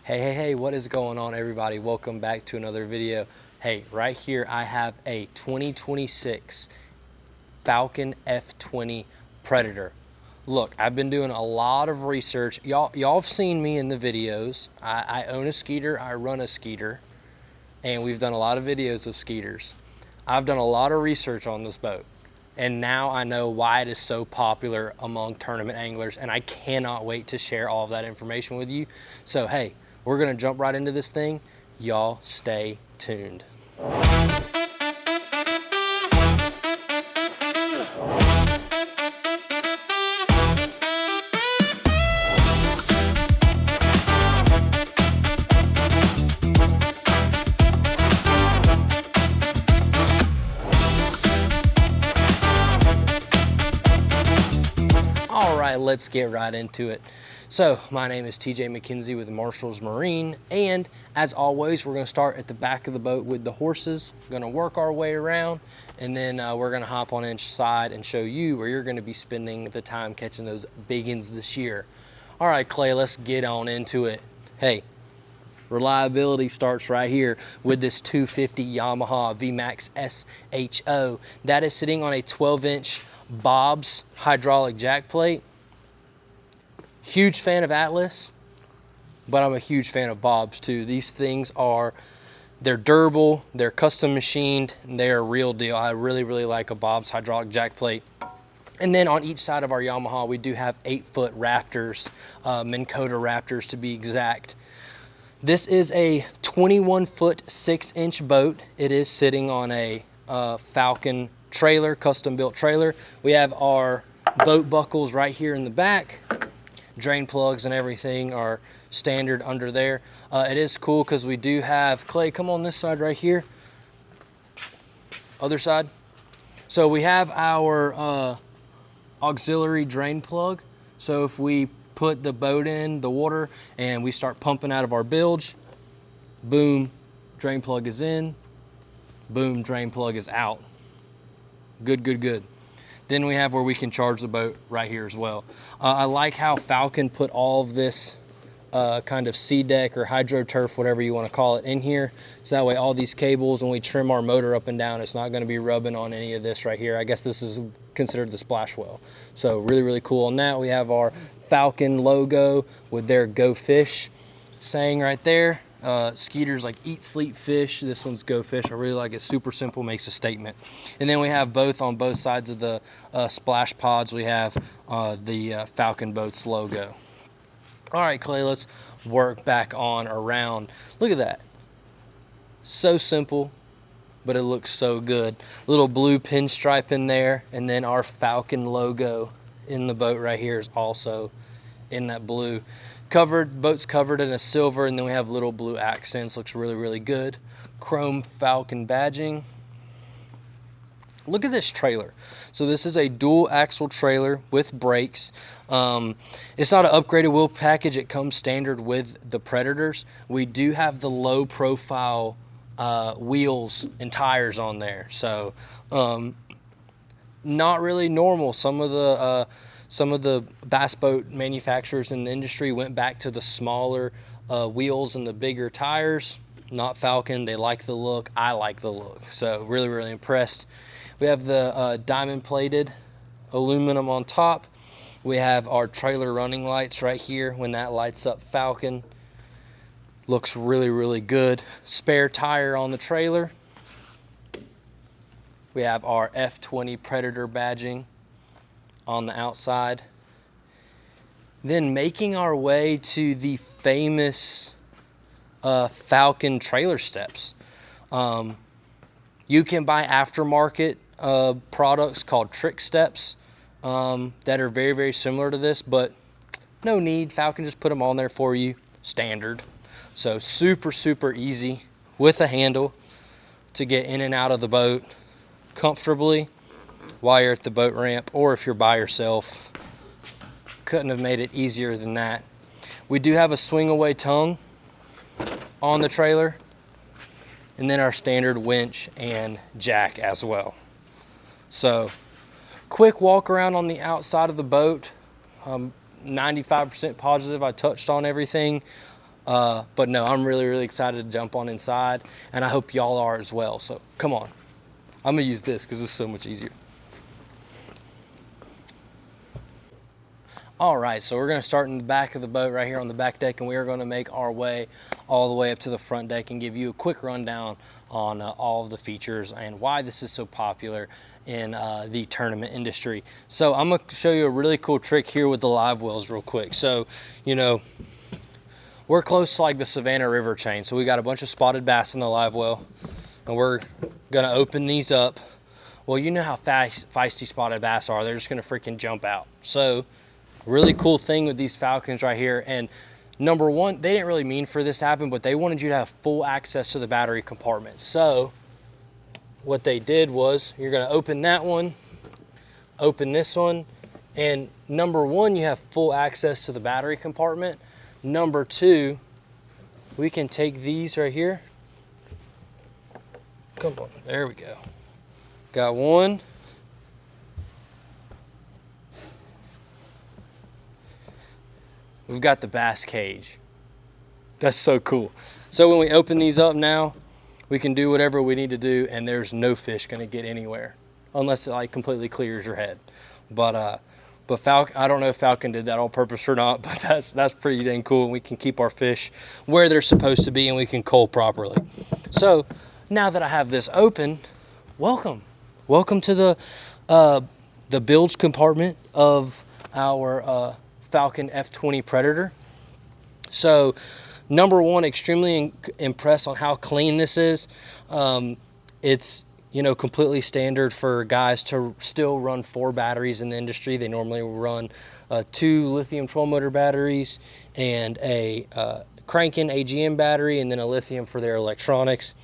Hey, what is going on, everybody? Welcome back to another video. Hey, right here I have a 2026 Falcon F20 Predator. Look, I've been doing a lot of research. Y'all have seen me in the videos. I own a Skeeter, I run a Skeeter, and we've done a lot of videos of Skeeters. I've done a lot of research on this boat, and now I know why it is so popular among tournament anglers, and I cannot wait to share all of that information with you. So hey, we're gonna jump right into this thing. Y'all stay tuned. All right, let's get right into it. So my name is TJ McKenzie with Marshall's Marine, and as always, we're gonna start at the back of the boat with the horses. We're gonna work our way around, and then we're gonna hop on inside and show you where you're gonna be spending the time catching those biggins this year. All right, Clay, let's get on into it. Hey, reliability starts right here with this 250 Yamaha VMAX SHO. That is sitting on a 12-inch Bob's hydraulic jack plate. Huge fan of Atlas, but I'm a huge fan of Bob's too. These things they're durable, they're custom machined, and they're a real deal. I really like a Bob's hydraulic jack plate. And then on each side of our Yamaha, we do have 8-foot Raptors, Minn Kota Raptors to be exact. This is a 21-foot 6-inch boat. It is sitting on a Falcon trailer, custom built trailer. We have our boat buckles right here in the back. Drain plugs and everything are standard under there. It is cool because we do have, Clay, come on this side right here. Other side. So we have our auxiliary drain plug. So if we put the boat in the water and we start pumping out of our bilge, boom, drain plug is in, boom, drain plug is out. Good. Then we have where we can charge the boat right here as well. I like how Falcon put all of this kind of sea deck or hydro turf, whatever you want to call it, in here. So that way all these cables, when we trim our motor up and down, it's not going to be rubbing on any of this right here. I guess this is considered the splash well. So really cool. On that, we have our Falcon logo with their Go Fish saying right there. Skeeters like eat, sleep, fish. This one's Go Fish. I really like it. Super simple, makes a statement. And then we have on both sides of the splash pods, we have the Falcon Boats logo. All right, Clay, let's work back on around. Look at that. So simple, but it looks so good. Little blue pinstripe in there, and then our Falcon logo in the boat right here is also in that blue. Boat's covered in a silver, and then we have little blue accents. Looks really good. Chrome Falcon badging. Look at this trailer. So this is a dual axle trailer with brakes. It's not an upgraded wheel package. It comes standard with the Predators. We do have the low profile wheels and tires on there. So not really normal. Some of the bass boat manufacturers in the industry went back to the smaller wheels and the bigger tires. Not Falcon. They like the look. I like the look. So really impressed. We have the diamond plated aluminum on top. We have our trailer running lights right here. When that lights up Falcon, looks really good. Spare tire on the trailer. We have our F20 Predator badging on the outside. Then making our way to the famous Falcon trailer steps. You can buy aftermarket products called trick steps that are very similar to this, but no need. Falcon just put them on there for you, standard. So super easy with a handle to get in and out of the boat comfortably while you're at the boat ramp, or if you're by yourself. Couldn't have made it easier than that. We do have a swing away tongue on the trailer, and then our standard winch and jack as well. So quick walk around on the outside of the boat. 95% positive I touched on everything. But no, I'm really, really excited to jump on inside, and I hope y'all are as well. So come on. I'm gonna use this because it's so much easier. All right, so we're gonna start in the back of the boat right here on the back deck, and we are gonna make our way all the way up to the front deck and give you a quick rundown on all of the features and why this is so popular in the tournament industry. So I'm gonna show you a really cool trick here with the Livewells real quick. So, you know, we're close to like the Savannah River chain. So we got a bunch of spotted bass in the live well, and we're gonna open these up. Well, you know how feisty spotted bass are. They're just gonna freaking jump out. So really cool thing with these Falcons right here. And number one, they didn't really mean for this to happen, but they wanted you to have full access to the battery compartment. So what they did was you're gonna open that one, open this one, and number one, you have full access to the battery compartment. Number two, we can take these right here. Come on, there we go. Got one. We've got the bass cage. That's so cool. So when we open these up now, we can do whatever we need to do, and there's no fish gonna get anywhere unless it like completely clears your head. But Falcon, I don't know if Falcon did that on purpose or not, but that's pretty dang cool. And we can keep our fish where they're supposed to be, and we can cull properly. So now that I have this open, welcome to the bilge compartment of our Falcon F20 Predator. So number one, extremely impressed on how clean this is. It's, you know, completely standard for guys to still run 4 batteries in the industry. They normally will run 2 lithium 12-motor batteries and a cranking AGM battery, and then a lithium for their electronics.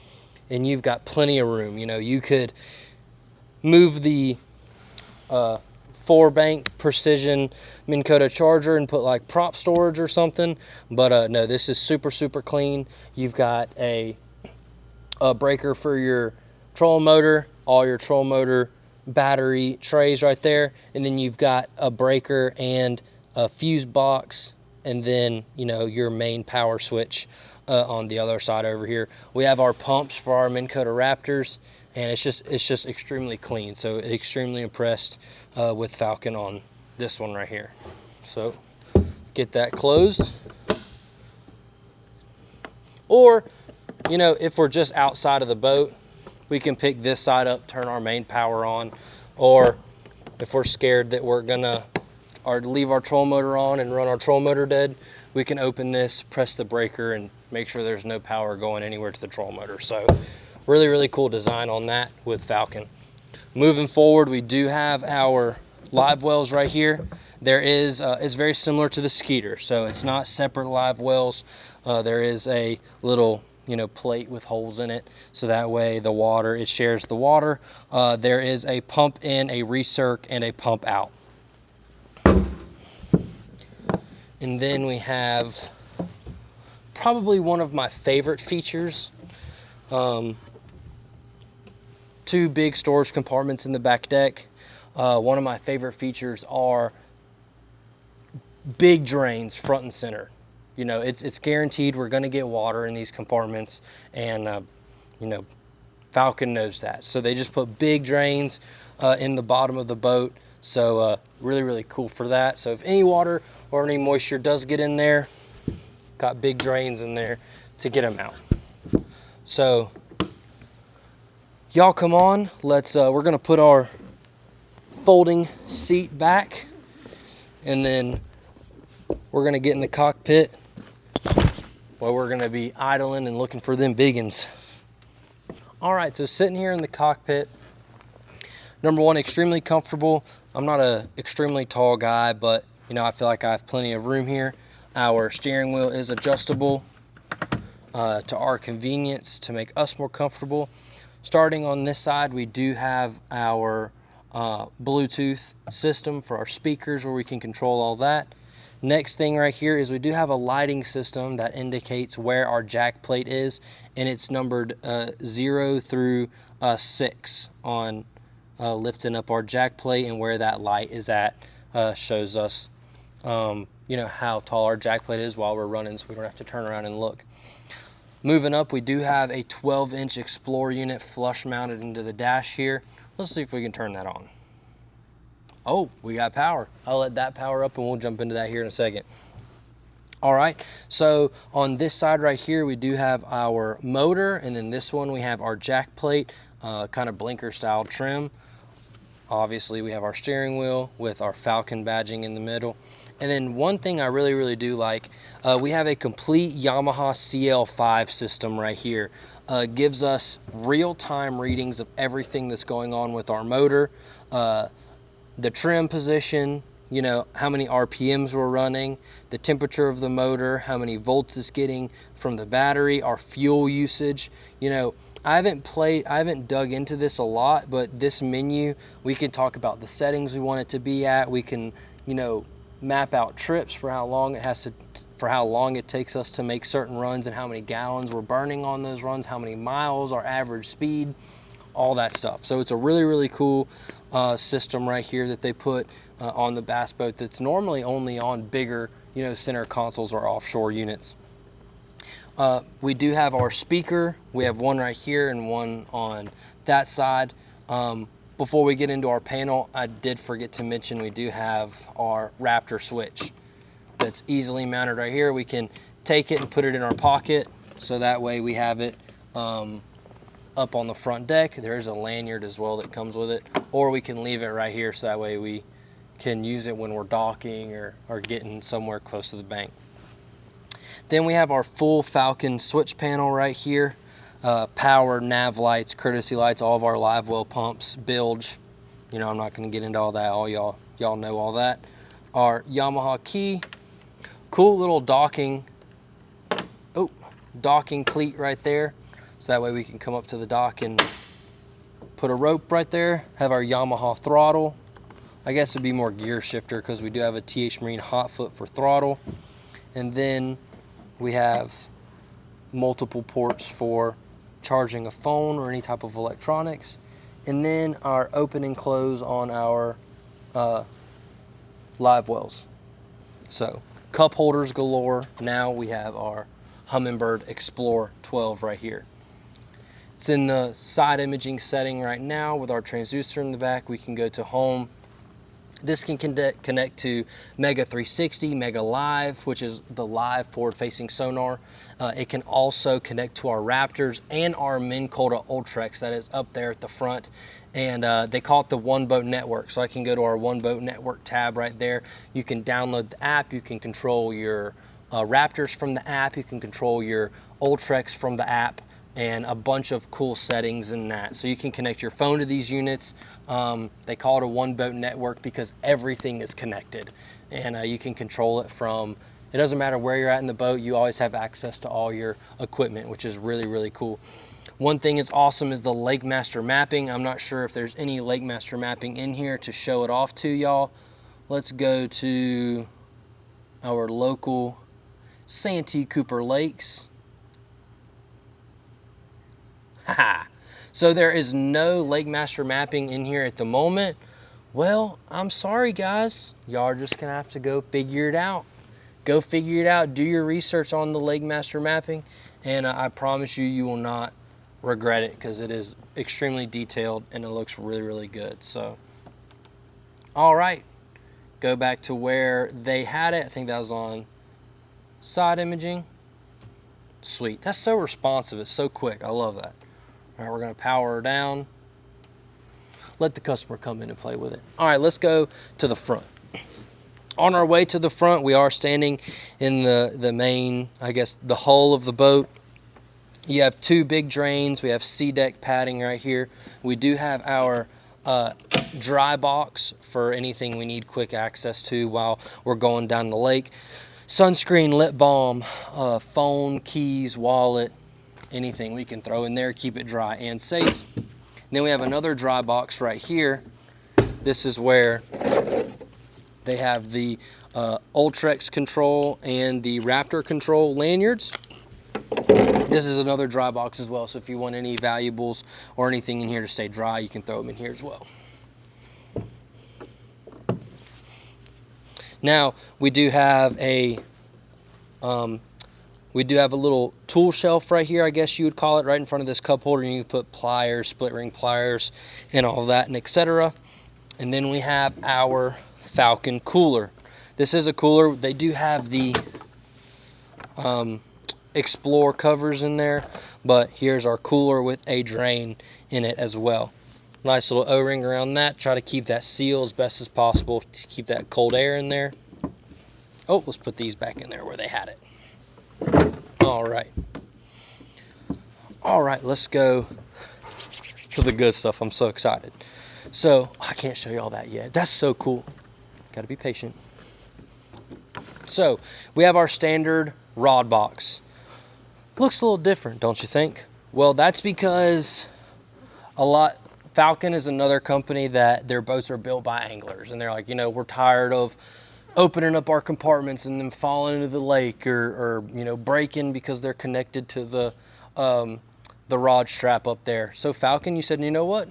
And you've got plenty of room. You know, you could move the 4-bank precision Minn Kota charger and put like prop storage or something, but no, this is super, super clean. You've got a breaker for your trolling motor, all your trolling motor battery trays right there, and then you've got a breaker and a fuse box, and then, you know, your main power switch on the other side over here. We have our pumps for our Minn Kota Raptors, and it's just extremely clean. So extremely impressed with Falcon on this one right here. So get that closed. Or, you know, if we're just outside of the boat, we can pick this side up, turn our main power on. Or if we're scared that we're gonna leave our troll motor on and run our troll motor dead, we can open this, press the breaker, and make sure there's no power going anywhere to the troll motor. So really, really cool design on that with Falcon. Moving forward, we do have our Livewells right here. There is, it's very similar to the Skeeter, so it's not separate Livewells. There is a little, you know, plate with holes in it, so that way the water, it shares the water. There is a pump in, a recirc, and a pump out. And then we have probably one of my favorite features. 2 big storage compartments in the back deck. One of my favorite features are big drains front and center. You know, it's guaranteed we're gonna get water in these compartments, and you know, Falcon knows that. So they just put big drains in the bottom of the boat. So really, really cool for that. So if any water or any moisture does get in there, got big drains in there to get them out. So y'all come on, let's, we're gonna put our folding seat back, and then we're gonna get in the cockpit where we're gonna be idling and looking for them biggins. All right, so sitting here in the cockpit, number one, extremely comfortable. I'm not a extremely tall guy, but you know, I feel like I have plenty of room here. Our steering wheel is adjustable to our convenience to make us more comfortable. Starting on this side, we do have our Bluetooth system for our speakers where we can control all that. Next thing right here is we do have a lighting system that indicates where our jack plate is, and it's numbered 0 through 6 on lifting up our jack plate, and where that light is at shows us you know, how tall our jack plate is while we're running, so we don't have to turn around and look. Moving up, we do have a 12-inch Explorer unit flush mounted into the dash here. Let's see if we can turn that on. Oh, we got power. I'll let that power up and we'll jump into that here in a second. All right, so on this side right here, we do have our motor, and then this one we have our jack plate, kind of blinker style trim. Obviously, we have our steering wheel with our Falcon badging in the middle. And then one thing I really do like, we have a complete Yamaha CL5 system right here. Gives us real-time readings of everything that's going on with our motor, the trim position, you know, how many RPMs we're running, the temperature of the motor, how many volts it's getting from the battery, our fuel usage. You know, I haven't dug into this a lot, but this menu, we can talk about the settings we want it to be at. We can, you know, map out trips for how long it takes us to make certain runs and how many gallons we're burning on those runs, how many miles, our average speed, all that stuff. So it's a really cool system right here that they put on the bass boat that's normally only on bigger, you know, center consoles or offshore units. We do have our speaker. We have one right here and one on that side. Before we get into our panel, I did forget to mention we do have our Raptor switch that's easily mounted right here. We can take it and put it in our pocket, so that way we have it up on the front deck. There's a lanyard as well that comes with it, or we can leave it right here so that way we can use it when we're docking or getting somewhere close to the bank. Then we have our full Falcon switch panel right here. Power, nav lights, courtesy lights, all of our Livewell pumps, bilge. You know, I'm not going to get into all that. All y'all know all that. Our Yamaha key, cool little docking cleat right there. So that way we can come up to the dock and put a rope right there. Have our Yamaha throttle. I guess it'd be more gear shifter because we do have a TH Marine Hotfoot for throttle. And then we have multiple ports for charging a phone or any type of electronics. And then our open and close on our Livewells. So cup holders galore. Now we have our Humminbird Explorer 12 right here. It's in the side imaging setting right now with our transducer in the back. We can go to home. This can connect to Mega 360, Mega Live, which is the live forward-facing sonar. It can also connect to our Raptors and our Minn Kota Ultrex that is up there at the front. And they call it the One Boat Network. So I can go to our One Boat Network tab right there. You can download the app. You can control your Raptors from the app. You can control your Ultrex from the app, and a bunch of cool settings in that. So you can connect your phone to these units. They call it a One Boat Network because everything is connected. And you can control it from, it doesn't matter where you're at in the boat, you always have access to all your equipment, which is really cool. One thing that's awesome is the Lake Master mapping. I'm not sure if there's any Lake Master mapping in here to show it off to y'all. Let's go to our local Santee Cooper Lakes. So there is no Lake Master mapping in here at the moment. Well, I'm sorry guys, y'all are just gonna have to go figure it out. Go figure it out, do your research on the Lake Master mapping, and I promise you, you will not regret it because it is extremely detailed and it looks really good. So, all right, go back to where they had it. I think that was on side imaging. Sweet, that's so responsive, it's so quick, I love that. All right, we're gonna power her down. Let the customer come in and play with it. All right, let's go to the front. On our way to the front, we are standing in the main, I guess, the hull of the boat. You have two big drains. We have sea deck padding right here. We do have our dry box for anything we need quick access to while we're going down the lake. Sunscreen, lip balm, phone, keys, wallet, anything we can throw in there, keep it dry and safe. And then we have another dry box right here. This is where they have the Ultrex control and the Raptor control lanyards. This is another dry box as well, so if you want any valuables or anything in here to stay dry, you can throw them in here as well. Now we do have a little tool shelf right here, I guess you would call it, right in front of this cup holder. You can put pliers, split ring pliers, and all of that, and etc. And then we have our Falcon cooler. This is a cooler. They do have the Explore covers in there, but here's our cooler with a drain in it as well. Nice little O-ring around that. Try to keep that seal as best as possible to keep that cold air in there. Oh, let's put these back in there where they had it. All right, let's go to the good stuff. I'm so excited. So I can't show you all that yet. That's so cool. Gotta be patient. So we have our standard rod box. Looks a little different, don't you think? Well, that's because Falcon is another company that their boats are built by anglers, and they're like, you know, we're tired of opening up our compartments and then falling into the lake or you know, breaking because they're connected to the rod strap up there. So Falcon, you said, you know what?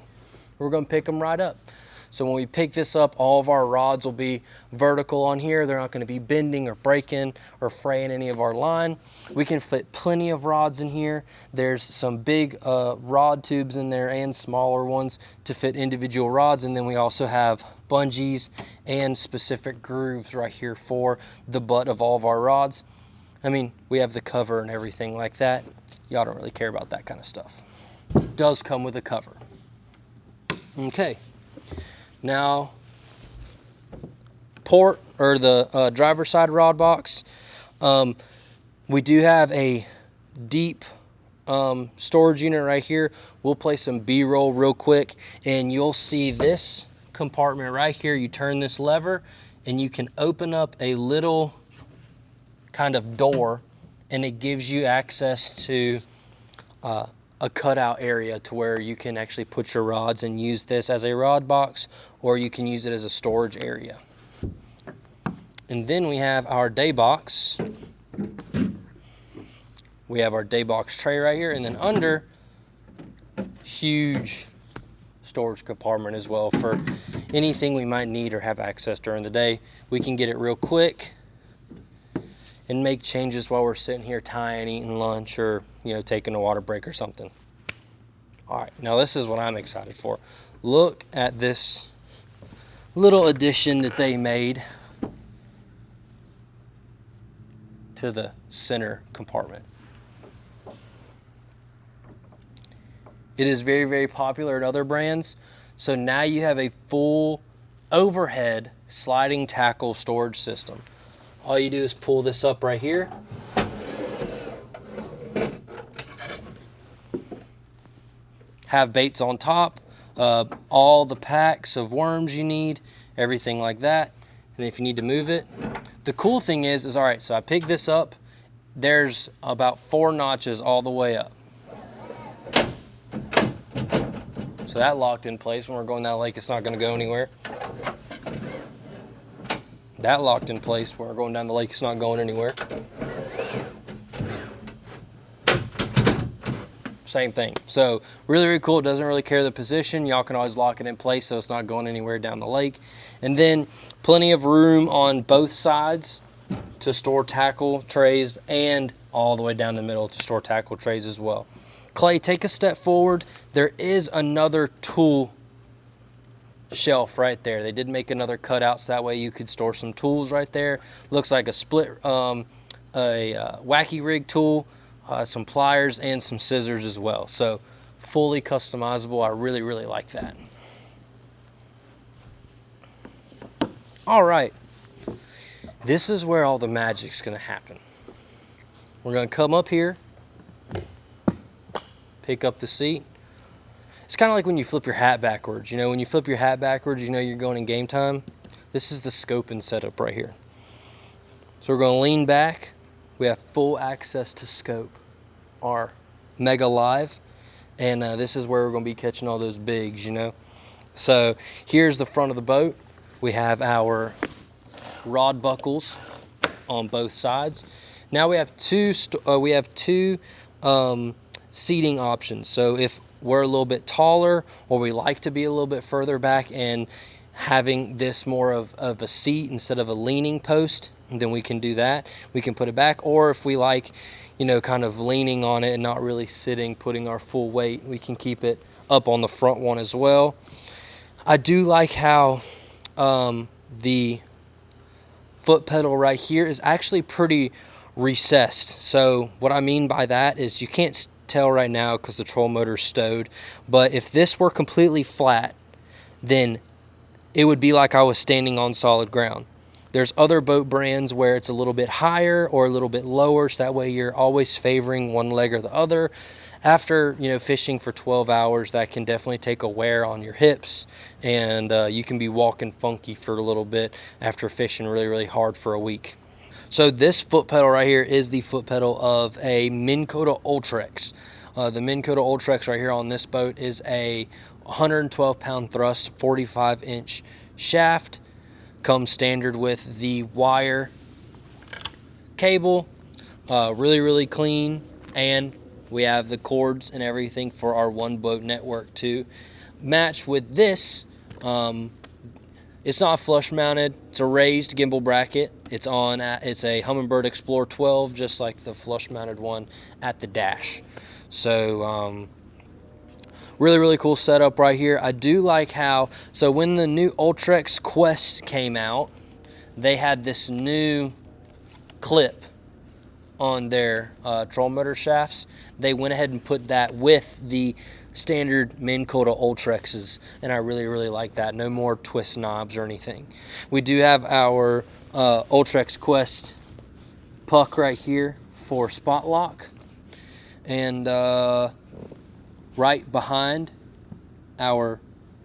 We're gonna pick them right up. So when we pick this up, all of our rods will be vertical on here. They're not gonna be bending or breaking or fraying any of our line. We can fit plenty of rods in here. There's some big rod tubes in there and smaller ones to fit individual rods. And then we also have bungees and specific grooves right here for the butt of all of our rods. I mean, we have the cover and everything like that. Y'all don't really care about that kind of stuff. It does come with a cover. Okay. Now, port or the driver's side rod box, we do have a deep storage unit right here. We'll play some B-roll real quick, and you'll see this compartment right here. You turn this lever, and you can open up a little kind of door, and it gives you access to a cutout area to where you can actually put your rods and use this as a rod box, or you can use it as a storage area. And then we have our day box. We have our day box tray right here, and then under, huge storage compartment as well for anything we might need or have access during the day. We can get it real quick and make changes while we're sitting here tying, eating lunch, or, you know, taking a water break or something. All right, now this is what I'm excited for. Look at this little addition that they made to the center compartment. It is very, very popular at other brands. So now you have a full overhead sliding tackle storage system. All you do is pull this up right here. Have baits on top, all the packs of worms you need, everything like that. And if you need to move it, the cool thing is all right, so I picked this up. There's about 4 notches all the way up. So that locked in place. When we're going down the lake, it's not gonna go anywhere. That locked in place. When we're going down the lake, it's not going anywhere. Same thing. So really, really cool. It doesn't really care the position. Y'all can always lock it in place so it's not going anywhere down the lake. And then plenty of room on both sides to store tackle trays, and all the way down the middle to store tackle trays as well. Clay, take a step forward. There is another tool shelf right there. They did make another cutout so that way you could store some tools right there. Looks like a split, wacky rig tool, some pliers, and some scissors as well. So fully customizable. I really, really like that. All right, this is where all the magic's gonna happen. We're gonna come up here, pick up the seat. It's kind of like when you flip your hat backwards. You know, when you flip your hat backwards, you know you're going in game time. This is the scoping setup right here. So we're going to lean back. We have full access to scope our Mega Live. And this is where we're going to be catching all those bigs, you know. So here's the front of the boat. We have our rod buckles on both sides. Now we have two seating options. So if we're a little bit taller, or we like to be a little bit further back and having this more of a seat instead of a leaning post, then we can do that. We can put it back, or if we like, you know, kind of leaning on it and not really sitting, putting our full weight, we can keep it up on the front one as well. I do like how the foot pedal right here is actually pretty recessed. So what I mean by that is you can't tell right now because the troll motor's stowed, but if this were completely flat, then it would be like I was standing on solid ground. There's other boat brands where it's a little bit higher or a little bit lower, so that way you're always favoring one leg or the other. After, you know, fishing for 12 hours, that can definitely take a wear on your hips, and you can be walking funky for a little bit after fishing really, really hard for a week. So this foot pedal right here is the foot pedal of a Minn Kota Ultrex. The Minn Kota Ultrex right here on this boat is a 112 pound thrust, 45-inch shaft. Comes standard with the wire cable, really, really clean, and we have the cords and everything for our one boat network to match with this. It's not flush mounted, it's a raised gimbal bracket. It's a Humminbird Explorer 12, just like the flush mounted one at the dash. So really, really cool setup right here. I do like how, so when the new Ultrex Quest came out, they had this new clip on their troll motor shafts. They went ahead and put that with the standard Minn Kota Ultrexes, and I really, really like that. No more twist knobs or anything. We do have our Ultrex Quest puck right here for spot lock, and right behind our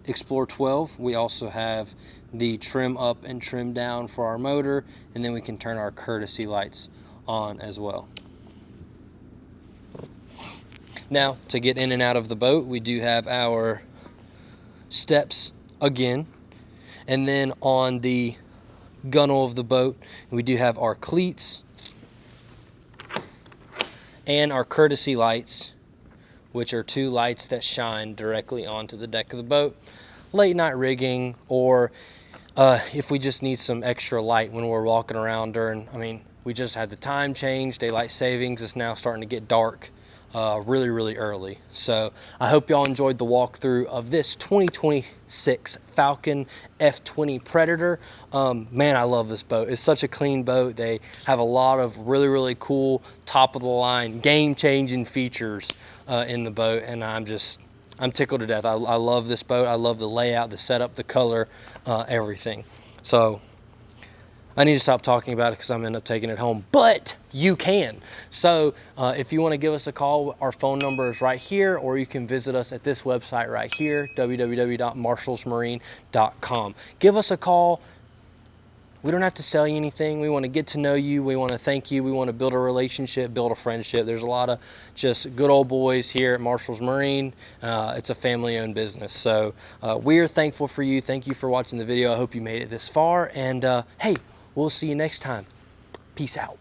Explorer 12, we also have the trim up and trim down for our motor, and then we can turn our courtesy lights on as well. Now, to get in and out of the boat, we do have our steps again, and then on the gunnel of the boat, we do have our cleats and our courtesy lights, which are two lights that shine directly onto the deck of the boat. Late night rigging, or if we just need some extra light when we're walking around during, I mean, we just had the time change, daylight savings. It's now starting to get dark really, really early. So I hope y'all enjoyed the walkthrough of this 2026 Falcon F20 Predator. Man, I love this boat. It's such a clean boat. They have a lot of really, really cool top of the line, game-changing features in the boat, and I'm tickled to death. I love this boat. I love the layout, the setup, the color, everything. So I need to stop talking about it because I'm gonna end up taking it home, but you can. So if you want to give us a call, our phone number is right here, or you can visit us at this website right here, www.marshallsmarine.com. Give us a call. We don't have to sell you anything. We want to get to know you. We want to thank you. We want to build a relationship, build a friendship. There's a lot of just good old boys here at Marshall's Marine. It's a family-owned business. So we are thankful for you. Thank you for watching the video. I hope you made it this far. And hey, we'll see you next time. Peace out.